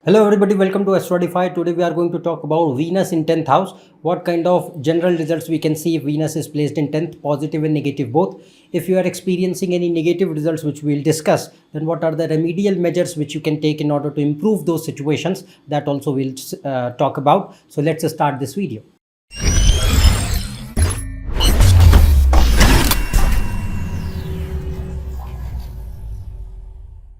Hello everybody, welcome to AstroEdify. Today we are going to talk about Venus in 10th house. What kind of general results we can see if Venus is placed in 10th, positive and negative both. If you are experiencing any negative results which we will discuss, then what are the remedial measures which you can take in order to improve those situations, that also we'll talk about. So let's start this video.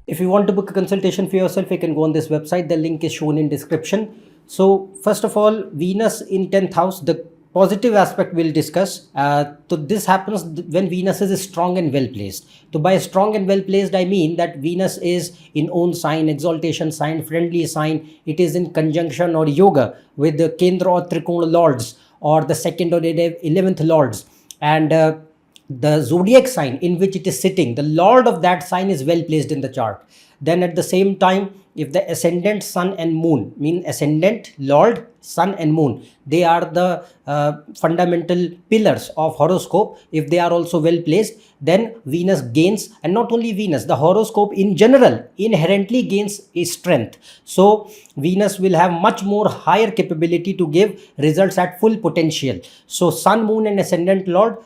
If you want to book a consultation for yourself, you can go on this website. The link is shown in description. So first of all, Venus in 10th house, the positive aspect we'll discuss. So this happens when Venus is strong and well placed. So by strong and well placed, I mean that Venus is in own sign, exaltation sign, friendly sign. It is in conjunction or yoga with the Kendra or Trikona lords or the 2nd or 11th lords. And the zodiac sign in which it is sitting, the lord of that sign is well placed in the chart. Then at the same time, if the ascendant sun and moon, mean ascendant lord sun and moon, they are the fundamental pillars of horoscope. If they are also well placed, then Venus gains, and not only Venus, the horoscope in general inherently gains strength. So Venus will have much more higher capability to give results at full potential. So sun, moon and ascendant lord,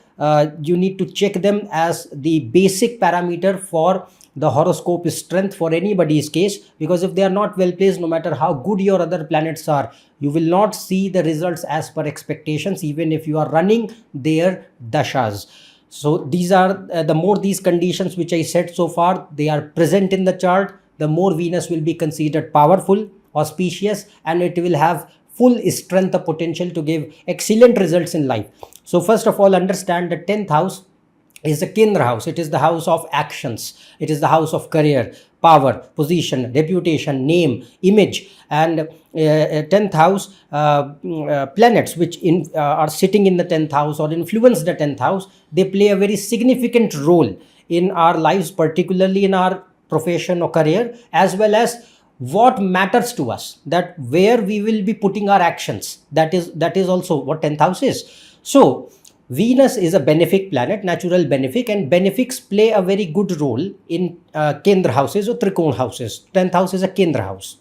you need to check them as the basic parameter for the horoscope strength for anybody's case, because if they are not well placed, no matter how good your other planets are, you will not see the results as per expectations, even if you are running their dashas. So these are the more these conditions which I said so far, they are present in the chart, the more Venus will be considered powerful, auspicious, and it will have full strength of potential to give excellent results in life. So first of all, understand the 10th house is the Kendra house. It is the house of actions. It is the house of career, power, position, reputation, name, image. And 10th house planets which are sitting in the 10th house or influence the 10th house, they play a very significant role in our lives, particularly in our profession or career, as well as what matters to us, that where we will be putting our actions. That is also what 10th house is. So Venus is a benefic planet, natural benefic, and benefics play a very good role in Kendra houses or Trikona houses. 10th house is a Kendra house.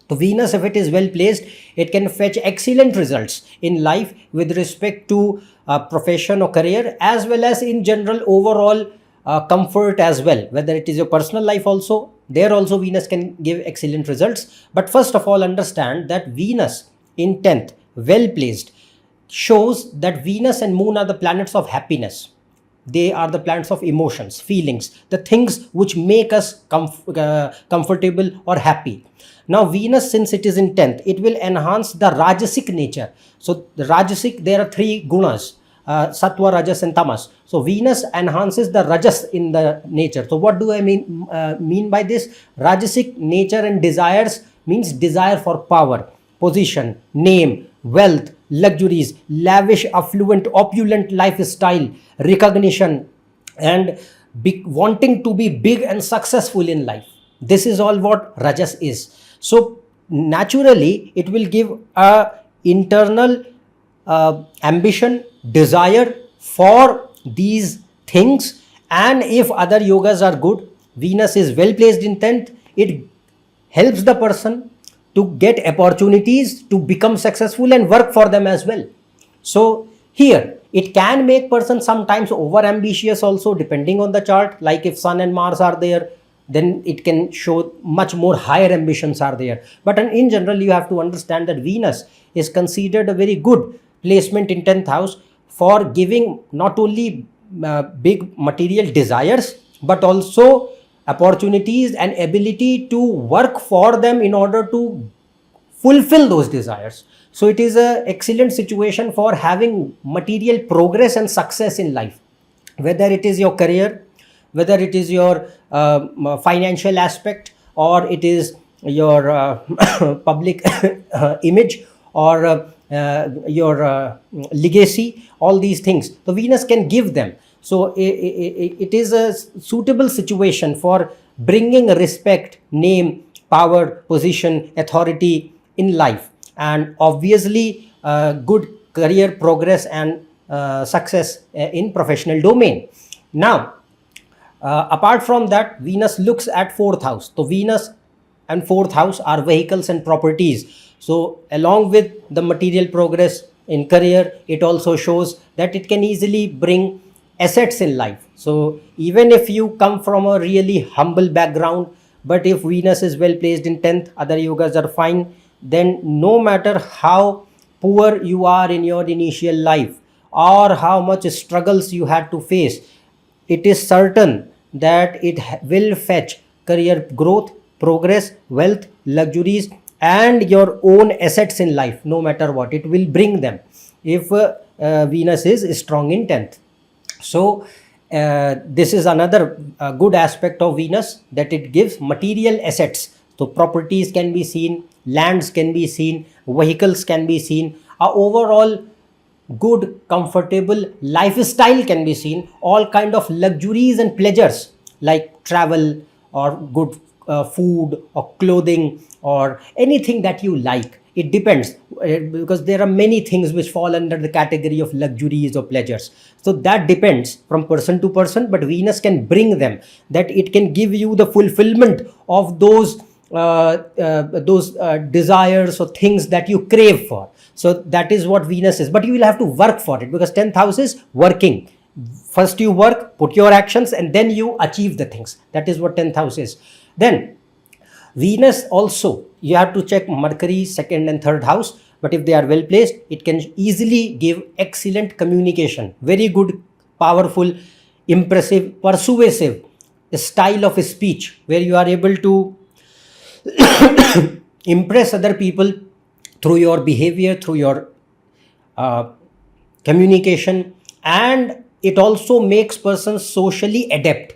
So Venus, if it is well placed, it can fetch excellent results in life with respect to profession or career, as well as in general overall comfort as well. Whether it is your personal life also, there also Venus can give excellent results. But first of all, understand that Venus in 10th, well placed, shows that Venus and moon are the planets of happiness. They are the planets of emotions, feelings, the things which make us comfortable or happy. Now Venus, since it is in 10th, it will enhance the Rajasic nature. So the Rajasic, there are three gunas, Sattva, Rajas and Tamas. So Venus enhances the Rajas in the nature. So what do I mean by this? Rajasic nature and desires means desire for power, position, name, wealth, luxuries, lavish, affluent, opulent lifestyle, recognition, and wanting to be big and successful in life. This is all what Rajas is. So naturally, it will give a internal ambition, desire for these things. And if other yogas are good, Venus is well placed in 10th, it helps the person to get opportunities to become successful and work for them as well. So here it can make person sometimes over ambitious also, depending on the chart. Like if Sun and Mars are there, then it can show much more higher ambitions are there. But in general, you have to understand that Venus is considered a very good placement in 10th house for giving not only big material desires, but also opportunities and ability to work for them in order to fulfill those desires. So it is an excellent situation for having material progress and success in life, whether it is your career, whether it is your financial aspect, or it is your public image, or your legacy, all these things. So Venus can give them. So it is a suitable situation for bringing respect, name, power, position, authority in life, and obviously good career progress and success in professional domain. Now, apart from that, Venus looks at 4th house. So Venus and fourth house are vehicles and properties. So along with the material progress in career, it also shows that it can easily bring assets in life. So even if you come from a really humble background, but if Venus is well placed in 10th, other yogas are fine, then no matter how poor you are in your initial life or how much struggles you had to face, it is certain that it will fetch career growth, progress, wealth, luxuries, and your own assets in life. No matter what, it will bring them if Venus is strong in 10th. So this is another good aspect of Venus, that it gives material assets. So properties can be seen, lands can be seen, vehicles can be seen, overall good comfortable lifestyle can be seen, all kind of luxuries and pleasures like travel or good food or clothing or anything that you like. It depends, because there are many things which fall under the category of luxuries or pleasures. So that depends from person to person, but Venus can bring them, that it can give you the fulfillment of those desires or things that you crave for. So that is what Venus is, but you will have to work for it, because 10th house is working. First you work, put your actions, and then you achieve the things. That is what 10th house is. Then Venus also, you have to check Mercury, second and third house, but if they are well placed, it can easily give excellent communication, very good, powerful, impressive, persuasive style of speech, where you are able to impress other people through your behavior, through your communication, and it also makes persons socially adept.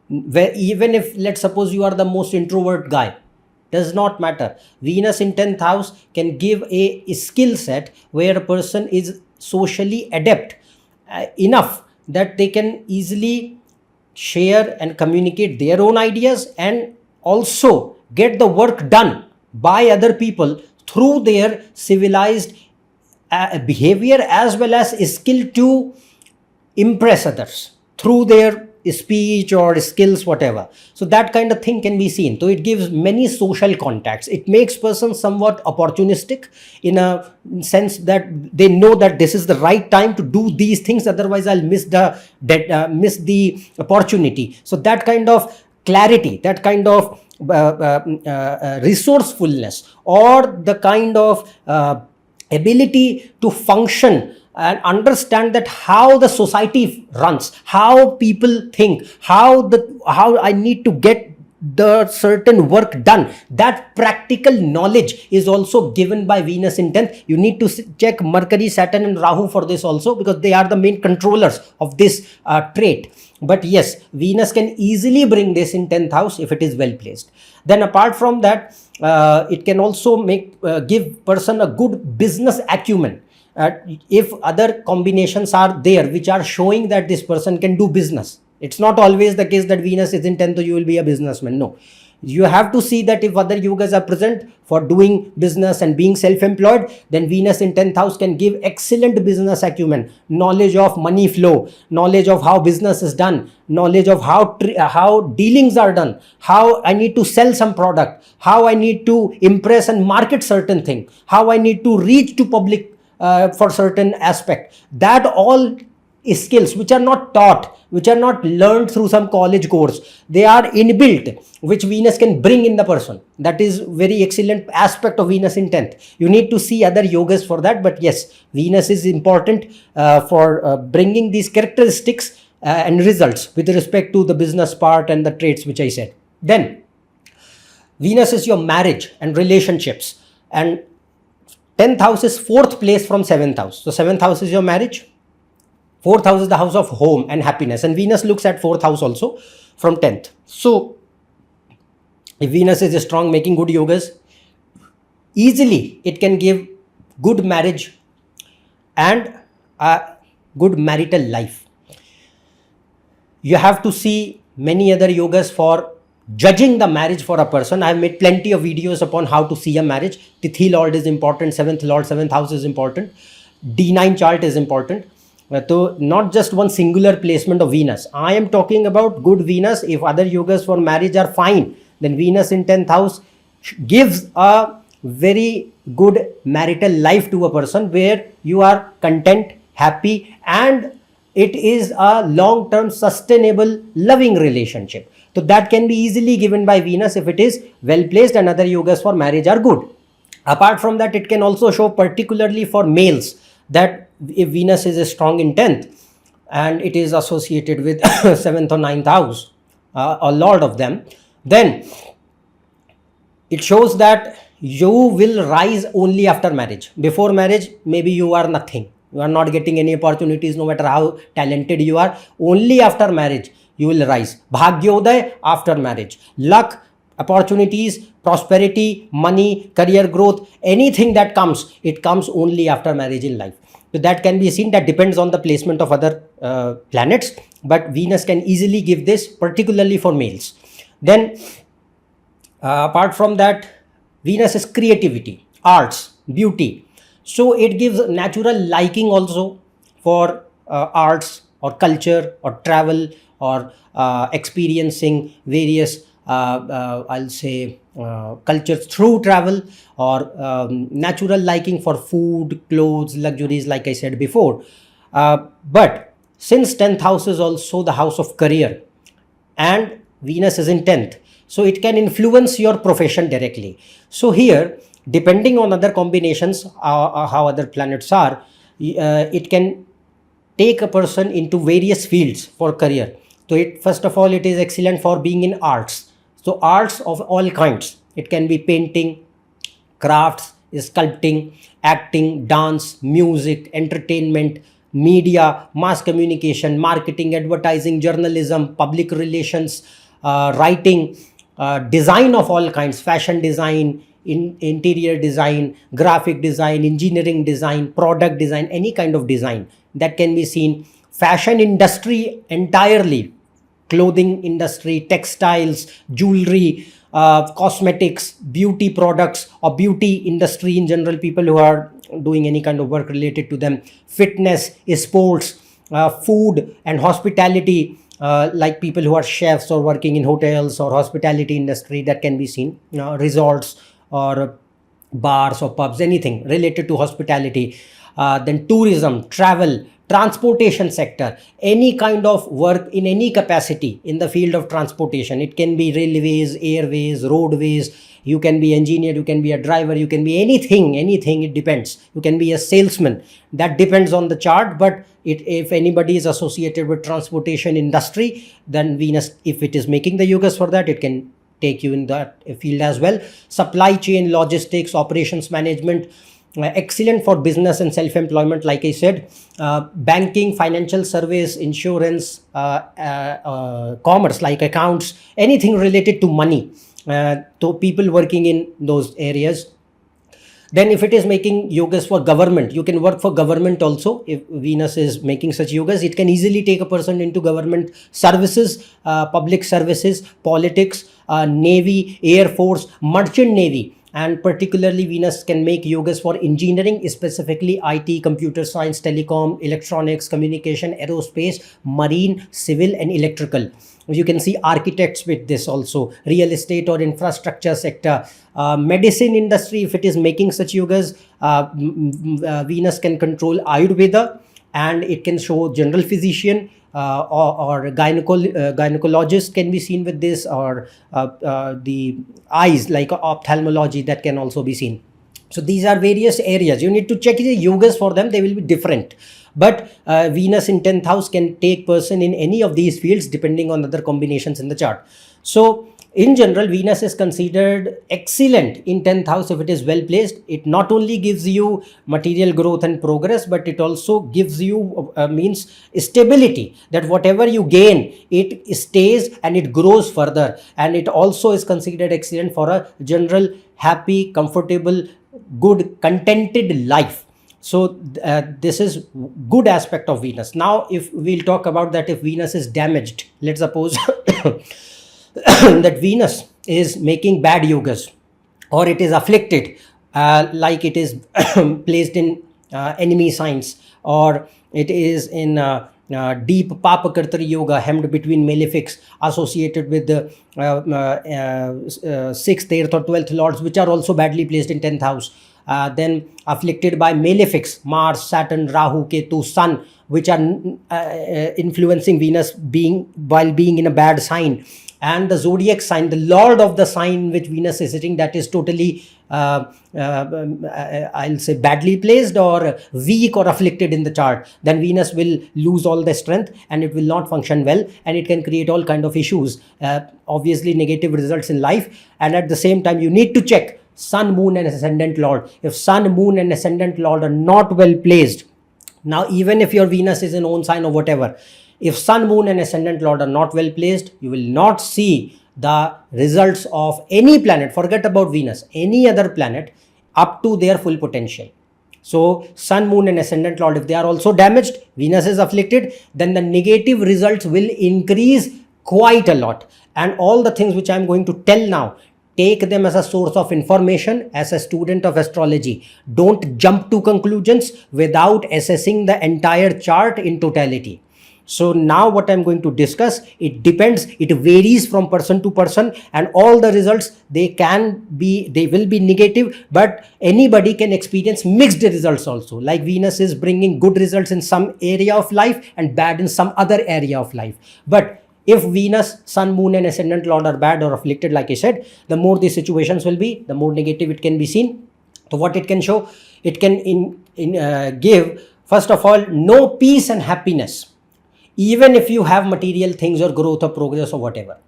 Where even if, let's suppose, you are the most introvert guy, does not matter, Venus in 10th house can give a skill set where a person is socially adept enough that they can easily share and communicate their own ideas, and also get the work done by other people through their civilized behavior, as well as skill to impress others through their speech or skills, whatever. So that kind of thing can be seen. So it gives many social contacts. It makes persons somewhat opportunistic, in a sense that they know that this is the right time to do these things, otherwise I'll miss the opportunity. So that kind of clarity, that kind of resourcefulness, or the kind of ability to function and understand that how the society runs, how people think, how I need to get the certain work done. That practical knowledge is also given by Venus in 10th. You need to check Mercury, Saturn and Rahu for this also, because they are the main controllers of this trait. But yes, Venus can easily bring this in 10th house if it is well placed. Then apart from that, it can also give person a good business acumen. If other combinations are there which are showing that this person can do business, it's not always the case that Venus is in 10th, so you will be a businessman. No, you have to see that if other yogas are present for doing business and being self-employed, then Venus in 10th house can give excellent business acumen, knowledge of money flow, knowledge of how business is done, knowledge of how dealings are done, how I need to sell some product, how I need to impress and market certain thing, how I need to reach to public for certain aspect. That all skills which are not taught, which are not learned through some college course, they are inbuilt, which Venus can bring in the person. That is very excellent aspect of Venus in 10th. You need to see other yogas for that, but yes, Venus is important for bringing these characteristics and results with respect to the business part and the traits which I said. Then Venus is your marriage and relationships, and 10th house is 4th place from 7th house. So 7th house is your marriage. 4th house is the house of home and happiness. And Venus looks at 4th house also from 10th. So if Venus is strong, making good yogas, easily it can give good marriage and a good marital life. You have to see many other yogas for judging the marriage for a person. I have made plenty of videos upon how to see a marriage. Tithi Lord is important, 7th Lord, 7th house is important, D9 chart is important. So not just one singular placement of Venus. I am talking about good Venus. If other yogas for marriage are fine, then Venus in 10th house gives a very good marital life to a person where you are content, happy, and it is a long-term sustainable loving relationship. So that can be easily given by Venus if it is well placed, and other yogas for marriage are good. Apart from that, it can also show particularly for males that if Venus is strong in 10th and it is associated with 7th or 9th house, a lot of them, then it shows that you will rise only after marriage. Before marriage, maybe you are nothing. You are not getting any opportunities, no matter how talented you are. Only after marriage, you will rise. Bhagyodaya after marriage. Luck, opportunities, prosperity, money, career growth, anything that comes, it comes only after marriage in life. So that can be seen. That depends on the placement of other planets. But Venus can easily give this, particularly for males. Then, apart from that, Venus is creativity, arts, beauty. So it gives natural liking also for arts or culture or travel or experiencing various I'll say cultures through travel, or natural liking for food, clothes, luxuries, like I said before. But since 10th house is also the house of career and Venus is in 10th, so it can influence your profession directly. So here, depending on other combinations, how other planets are, it can take a person into various fields for career. So it, first of all, it is excellent for being in arts. So arts of all kinds. It can be painting, crafts, sculpting, acting, dance, music, entertainment, media, mass communication, marketing, advertising, journalism, public relations, writing, design of all kinds, fashion design, interior design, graphic design, engineering design, product design, any kind of design that can be seen. Fashion industry entirely, clothing industry, textiles, jewelry, cosmetics, beauty products, or beauty industry in general, people who are doing any kind of work related to them, fitness, sports, food and hospitality, like people who are chefs or working in hotels or hospitality industry, that can be seen. Resorts or bars or pubs, anything related to hospitality. Then tourism, travel, transportation sector, any kind of work in any capacity in the field of transportation. It can be railways, airways, roadways. You can be engineer, you can be a driver, you can be anything, it depends. You can be a salesman. That depends on the chart, but if anybody is associated with transportation industry, then Venus, if it is making the yogas for that, it can take you in that field as well. Supply chain, logistics, operations management, excellent for business and self-employment, like I said. Banking, financial service, insurance, commerce, like accounts, anything related to money, to people working in those areas. Then if it is making yogas for government, you can work for government also. If Venus is making such yogas, it can easily take a person into government services, public services, politics, Navy, Air Force, Merchant Navy. And particularly Venus can make yogas for engineering, specifically IT, computer science, telecom, electronics, communication, aerospace, marine, civil and electrical. You can see architects with this also, real estate or infrastructure sector, medicine industry. If it is making such yogas, Venus can control Ayurveda, and it can show general physician, or gynecologist can be seen with this, or the eyes, like ophthalmology, that can also be seen. So these are various areas. You need to check the yogas for them. They will be different. But Venus in 10th house can take person in any of these fields depending on other combinations in the chart. So in general, Venus is considered excellent in 10th house if it is well placed. It not only gives you material growth and progress, but it also gives you means stability, that whatever you gain, it stays and it grows further. And it also is considered excellent for a general happy, comfortable, good, contented life. So this is good aspect of Venus. Now, if we'll talk about that, if Venus is damaged, let's suppose that Venus is making bad yogas, or it is afflicted, like it is placed in enemy signs, or it is in deep Papakartari yoga hemmed between malefics associated with the 6th, 8th or 12th lords, which are also badly placed in 10th house. Then afflicted by malefics, Mars, Saturn, Rahu, Ketu, Sun, which are influencing Venus while being in a bad sign. And the zodiac sign, the lord of the sign which Venus is sitting, that is totally I'll say badly placed or weak or afflicted in the chart, then Venus will lose all the strength and it will not function well, and it can create all kind of issues, obviously negative results in life. And at the same time, you need to check Sun, Moon and Ascendant Lord. If Sun, Moon and Ascendant Lord are not well placed, now even if your Venus is in own sign or whatever, if Sun, Moon and Ascendant Lord are not well placed, you will not see the results of any planet, forget about Venus, any other planet up to their full potential. So Sun, Moon and Ascendant Lord, if they are also damaged, Venus is afflicted, then the negative results will increase quite a lot. And all the things which I am going to tell now, take them as a source of information as a student of astrology. Don't jump to conclusions without assessing the entire chart in totality. So now what I'm going to discuss, it depends, it varies from person to person, and all the results, they will be negative, but anybody can experience mixed results also. Like Venus is bringing good results in some area of life and bad in some other area of life. But if Venus, Sun, Moon and Ascendant Lord are bad or afflicted, like I said, the more these situations will be, the more negative it can be seen. So what it can show, it can give, first of all, no peace and happiness, even if you have material things or growth or progress or whatever.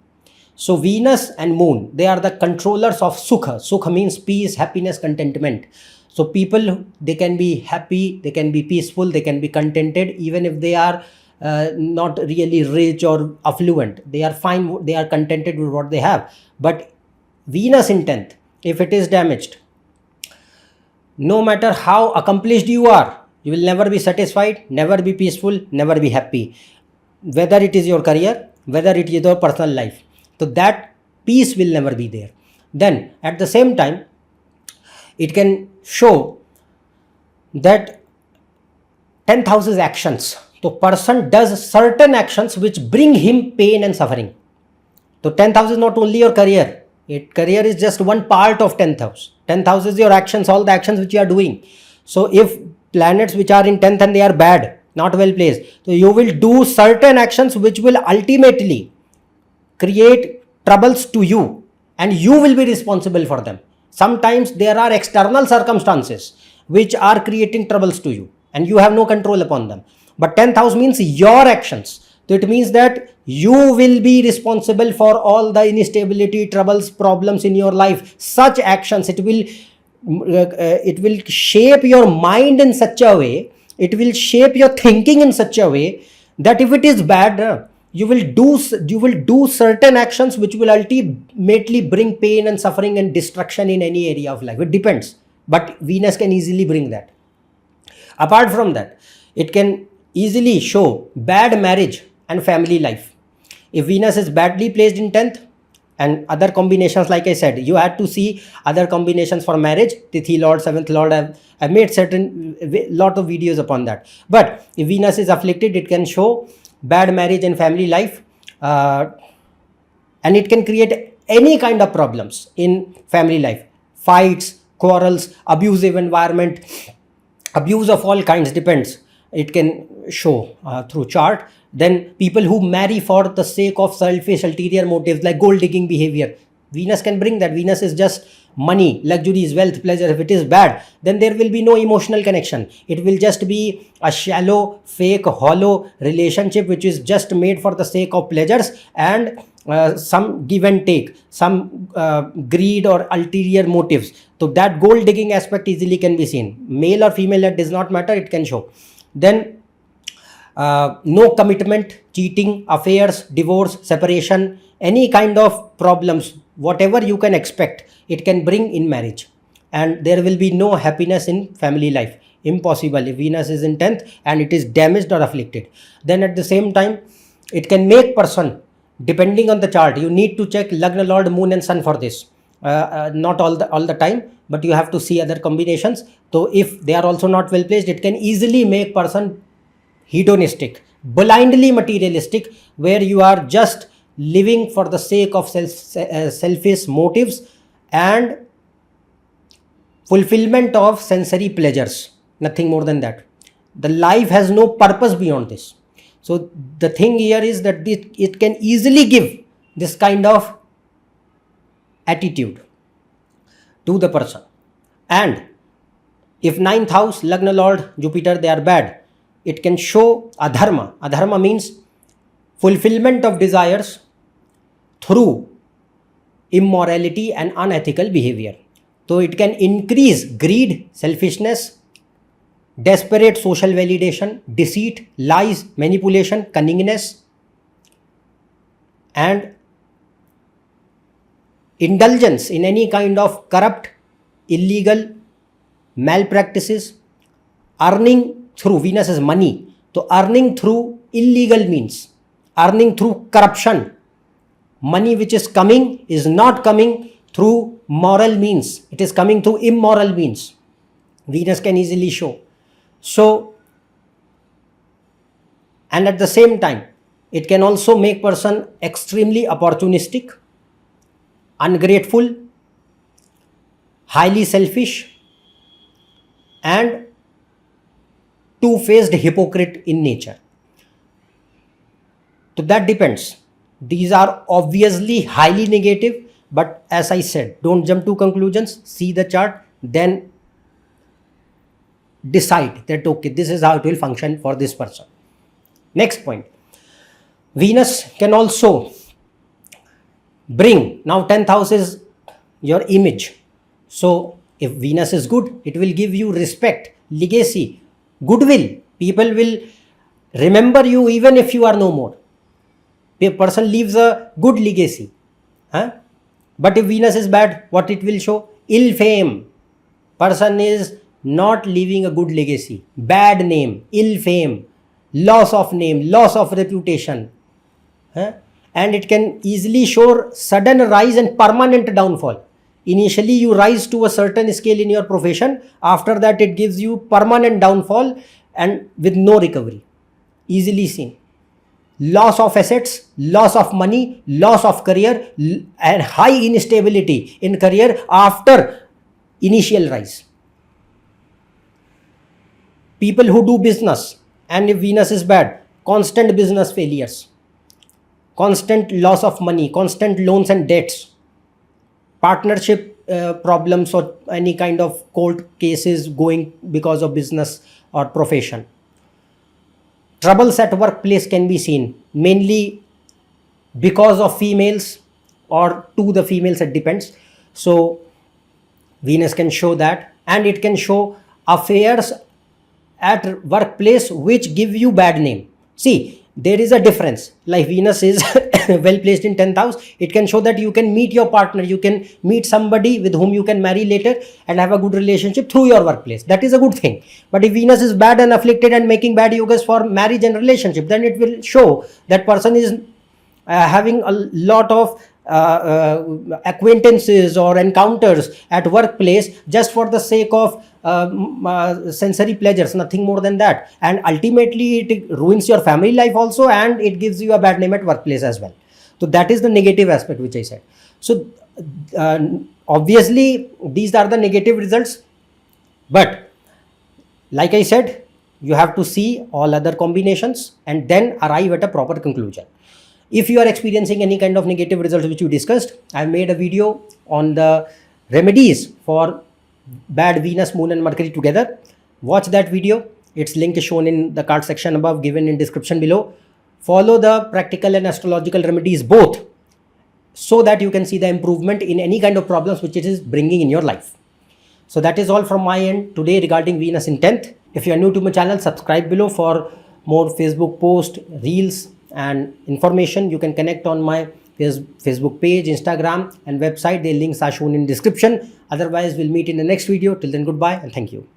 So Venus and Moon, they are the controllers of Sukha. Sukha means peace, happiness, contentment. So people, they can be happy, they can be peaceful, they can be contented, even if they are not really rich or affluent. They are fine, they are contented with what they have. But Venus in 10th, if it is damaged, no matter how accomplished you are, you will never be satisfied, never be peaceful, never be happy. Whether it is your career, whether it is your personal life. So that peace will never be there. Then at the same time, it can show that 10th house is actions. So person does certain actions which bring him pain and suffering. So 10th house is not only your career. Career is just one part of 10th house. 10th house is your actions, all the actions which you are doing. So if planets which are in 10th and they are bad, not well placed, so you will do certain actions which will ultimately create troubles to you, and you will be responsible for them. Sometimes there are external circumstances which are creating troubles to you and you have no control upon them. But 10th house means your actions. So it means that you will be responsible for all the instability, troubles, problems in your life. Such actions, it will shape your mind in such a way, it will shape your thinking in such a way that if it is bad, you will do certain actions which will ultimately bring pain and suffering and destruction in any area of life. It depends, but Venus can easily bring that. Apart from that, it can easily show bad marriage and family life. If Venus is badly placed in 10th, and other combinations, like I said, you had to see other combinations for marriage, Tithi Lord, 7th Lord. I've made lot of videos upon that. But if Venus is afflicted, it can show bad marriage and family life, and it can create any kind of problems in family life, fights, quarrels, abusive environment, abuse of all kinds, depends. It can show through chart. Then people who marry for the sake of selfish ulterior motives like gold digging behavior, Venus can bring that. Venus is just money, luxuries, wealth, pleasure. If it is bad, then there will be no emotional connection. It will just be a shallow, fake, hollow relationship which is just made for the sake of pleasures and some give and take, some greed or ulterior motives. So that gold digging aspect easily can be seen. Male or female, that does not matter, it can show. Then no commitment, cheating, affairs, divorce, separation, any kind of problems, whatever you can expect, it can bring in marriage. And there will be no happiness in family life. Impossible if Venus is in 10th and it is damaged or afflicted. Then at the same time, it can make person, depending on the chart, you need to check Lagna Lord, Moon and Sun for this. Not all the time, but you have to see other combinations. So if they are also not well placed, it can easily make person hedonistic, blindly materialistic, where you are just living for the sake of selfish motives and fulfillment of sensory pleasures, nothing more than that. The life has no purpose beyond this. So the thing here is that it can easily give this kind of attitude to the person. And if 9th house, Lagna Lord, Jupiter, they are bad, it can show adharma. Adharma means fulfillment of desires through immorality and unethical behavior. So it can increase greed, selfishness, desperate social validation, deceit, lies, manipulation, cunningness, and indulgence in any kind of corrupt, illegal malpractices, earning through, Venus is money, so earning through illegal means, earning through corruption. Money which is coming is not coming through moral means, it is coming through immoral means. Venus can easily show. So, and at the same time, it can also make person extremely opportunistic, ungrateful, highly selfish, and two-faced hypocrite in nature. So that depends. These are obviously highly negative, but as I said, don't jump to conclusions, see the chart, then decide that okay, this is how it will function for this person. Next point, Venus can also bring, now 10th house is your image. So if Venus is good, it will give you respect, legacy, goodwill. People will remember you even if you are no more. A person leaves a good legacy. But if Venus is bad, what it will show? Ill fame. Person is not leaving a good legacy. Bad name, ill fame, loss of name, loss of reputation. And it can easily show sudden rise and permanent downfall. Initially you rise to a certain scale in your profession. After that it gives you permanent downfall and with no recovery. Easily seen. Loss of assets, loss of money, loss of career, and high instability in career after initial rise. People who do business, and if Venus is bad, constant business failures, constant loss of money, constant loans and debts, partnership problems, or any kind of court cases going because of business or profession. Troubles at workplace can be seen, mainly because of females or to the females, it depends. So Venus can show that, and it can show affairs at workplace which give you bad name. See, there is a difference. Like Venus is well placed in 10th house, it can show that you can meet your partner, you can meet somebody with whom you can marry later and have a good relationship through your workplace. That is a good thing. But if Venus is bad and afflicted and making bad yogas for marriage and relationship, then it will show that person is having a lot of acquaintances or encounters at workplace just for the sake of sensory pleasures, nothing more than that. And ultimately it ruins your family life also, and it gives you a bad name at workplace as well. So that is the negative aspect which I said. So obviously these are the negative results, but like I said, you have to see all other combinations and then arrive at a proper conclusion. If you are experiencing any kind of negative results which we discussed, I have made a video on the remedies for bad Venus, Moon and Mercury together. Watch that video. Its link is shown in the card section above, given in description below. Follow the practical and astrological remedies both, so that you can see the improvement in any kind of problems which it is bringing in your life. So that is all from my end today regarding Venus in 10th. If you are new to my channel, subscribe below for more Facebook posts, reels and information. You can connect on my Facebook page, Instagram and website. The links are shown in description. Otherwise, we'll meet in the next video. Till then, goodbye and thank you.